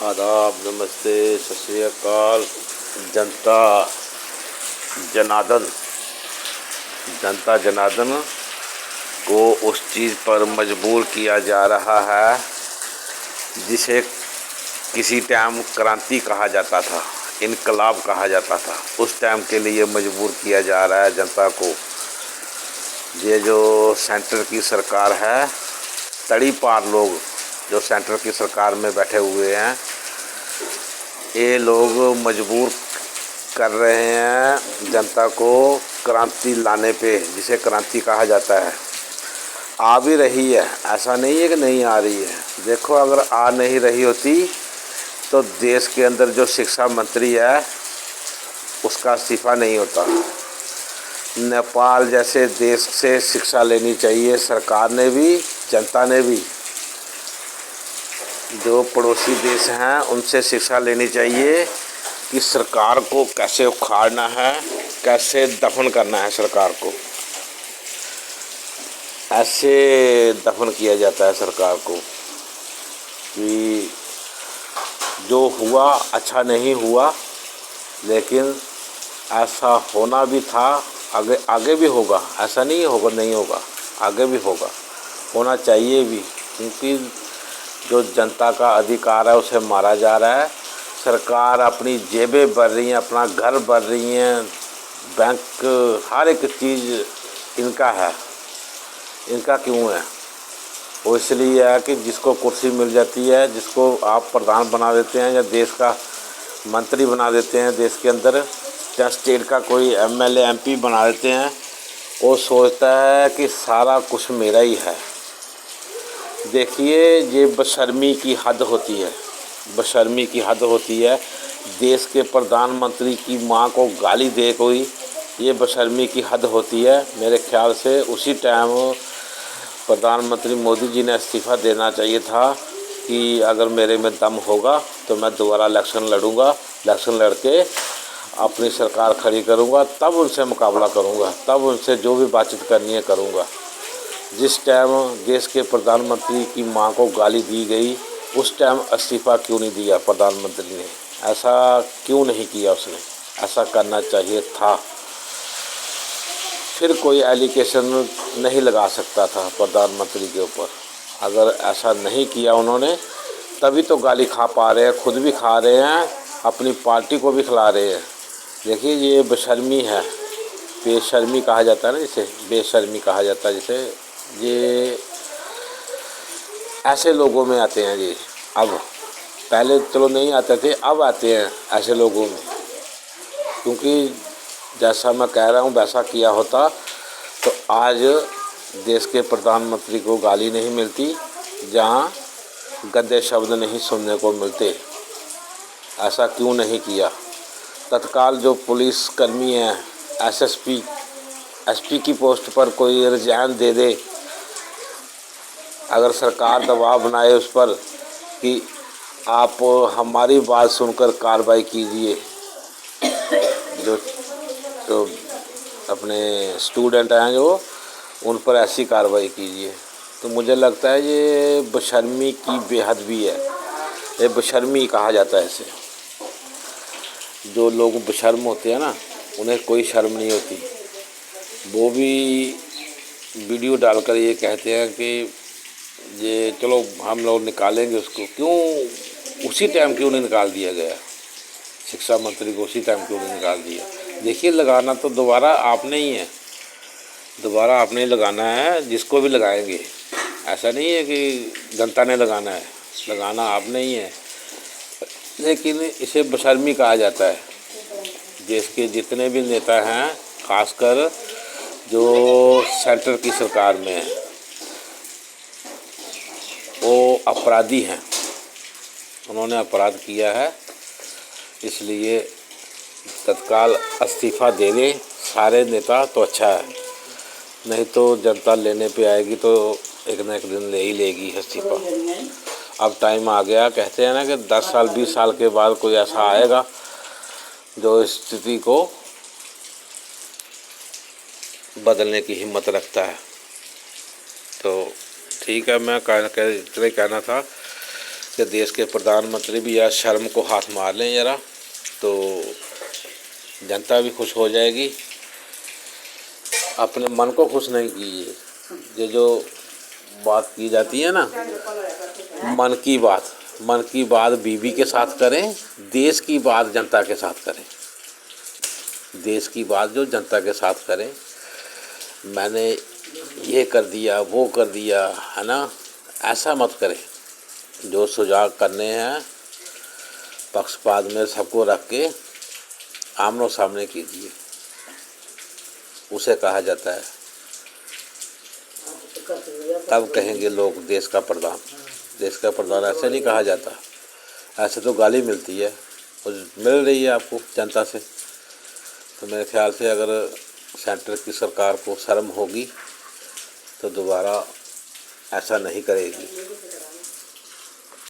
आदाब, नमस्ते, सत श्री अकाल। जनता जनार्दन जनता जनार्दन को उस चीज़ पर मजबूर किया जा रहा है जिसे किसी टाइम क्रांति कहा जाता था, इनकलाब कहा जाता था। उस टाइम के लिए मजबूर किया जा रहा है जनता को। ये जो सेंटर की सरकार है, तड़ी पार लोग जो सेंटर की सरकार में बैठे हुए हैं, ये लोग मजबूर कर रहे हैं जनता को क्रांति लाने पे, जिसे क्रांति कहा जाता है। आ भी रही है, ऐसा नहीं है कि नहीं आ रही है। देखो, अगर आ नहीं रही होती तो देश के अंदर जो शिक्षा मंत्री है उसका इस्तीफा नहीं होता। नेपाल जैसे देश से शिक्षा लेनी चाहिए सरकार ने भी, जनता ने भी। जो पड़ोसी देश हैं उनसे शिक्षा लेनी चाहिए कि सरकार को कैसे उखाड़ना है, कैसे दफन करना है सरकार को। ऐसे दफन किया जाता है सरकार को कि जो हुआ अच्छा नहीं हुआ, लेकिन ऐसा होना भी था, आगे भी होगा। ऐसा नहीं होगा, नहीं होगा, आगे भी होगा, होना चाहिए भी। क्योंकि जो जनता का अधिकार है उसे मारा जा रहा है। सरकार अपनी जेबें भर रही हैं, अपना घर भर रही हैं, बैंक, हर एक चीज़ इनका है। इनका क्यों है? वो इसलिए है कि जिसको कुर्सी मिल जाती है, जिसको आप प्रधान बना देते हैं या देश का मंत्री बना देते हैं देश के अंदर, या स्टेट का कोई एमएलए एमपी बना देते हैं, वो सोचता है कि सारा कुछ मेरा ही है। देखिए, ये बेशर्मी की हद होती है, बेशर्मी की हद होती है। देश के प्रधानमंत्री की मां को गाली दे कोई, ये बेशर्मी की हद होती है। मेरे ख्याल से उसी टाइम प्रधानमंत्री मोदी जी ने इस्तीफ़ा देना चाहिए था कि अगर मेरे में दम होगा तो मैं दोबारा इलेक्शन लड़ूंगा, इलेक्शन लड़के अपनी सरकार खड़ी करूंगा, तब उनसे मुकाबला करूंगा, तब उनसे जो भी बातचीत करनी है करूंगा। जिस टाइम देश के प्रधानमंत्री की मां को गाली दी गई, उस टाइम इस्तीफ़ा क्यों नहीं दिया प्रधानमंत्री ने? ऐसा क्यों नहीं किया उसने? ऐसा करना चाहिए था। फिर कोई एलिगेशन नहीं लगा सकता था प्रधानमंत्री के ऊपर। अगर ऐसा नहीं किया उन्होंने, तभी तो गाली खा पा रहे हैं, खुद भी खा रहे हैं, अपनी पार्टी को भी खिला रहे हैं। देखिए, ये बेशर्मी है, बेशर्मी कहा जाता है ना जिसे, बेशर्मी कहा जाता है जिसे। ये ऐसे लोगों में आते हैं जी अब, पहले चलो नहीं आते थे, अब आते हैं ऐसे लोगों में। क्योंकि जैसा मैं कह रहा हूँ वैसा किया होता तो आज देश के प्रधानमंत्री को गाली नहीं मिलती, जहाँ गंदे शब्द नहीं सुनने को मिलते। ऐसा क्यों नहीं किया? तत्काल जो पुलिस कर्मी हैं, एसपी की पोस्ट पर कोई रिजाइन दे दे। अगर सरकार दबाव बनाए उस पर कि आप हमारी बात सुनकर कार्रवाई कीजिए, जो अपने स्टूडेंट हैं जो, उन पर ऐसी कार्रवाई कीजिए, तो मुझे लगता है ये बेशर्मी की बेहद भी है। ये बेशर्मी कहा जाता है इसे। जो लोग बेशर्म होते हैं ना, उन्हें कोई शर्म नहीं होती। वो भी वीडियो डालकर ये कहते हैं कि ये चलो हम लोग निकालेंगे उसको। क्यों उसी टाइम क्यों नहीं निकाल दिया गया? शिक्षा मंत्री को उसी टाइम क्यों नहीं निकाल दिया? देखिए, लगाना तो दोबारा आपने ही है, दोबारा आपने ही लगाना है, जिसको भी लगाएंगे। ऐसा नहीं है कि जनता ने लगाना है, लगाना आपने ही है। लेकिन इसे बेशर्मी कहा जाता है। देश के जितने भी नेता हैं, खासकर जो सेंटर की सरकार में हैं, वो अपराधी हैं, उन्होंने अपराध किया है। इसलिए तत्काल इस्तीफ़ा दे दें सारे नेता तो अच्छा है, नहीं तो जनता लेने पे आएगी तो एक न एक दिन ले ही लेगी इस्तीफ़ा। अब टाइम आ गया, कहते हैं ना कि 10 साल 20 साल के बाद कोई ऐसा आएगा जो स्थिति को बदलने की हिम्मत रखता है। तो ठीक है, मैं इतना ही कहना था कि देश के प्रधानमंत्री भी यार शर्म को हाथ मार लें ज़रा, तो जनता भी खुश हो जाएगी। अपने मन को खुश नहीं कीजिए। ये जो बात की जाती है ना, मन की बात बीवी के साथ करें, देश की बात जनता के साथ करें। देश की बात जो जनता के साथ करें, मैंने ये कर दिया वो कर दिया, है ना, ऐसा मत करें। जो सुझाव करने हैं पक्षपात में सबको रख के आमनो सामने कीजिए, उसे कहा जाता है। तब कहेंगे लोग देश का प्रधान। देश का प्रधान ऐसे नहीं कहा जाता, ऐसे तो गाली मिलती है, और मिल रही है आपको जनता से। तो मेरे ख्याल से अगर सेंटर की सरकार को शर्म होगी तो दोबारा ऐसा नहीं करेगी।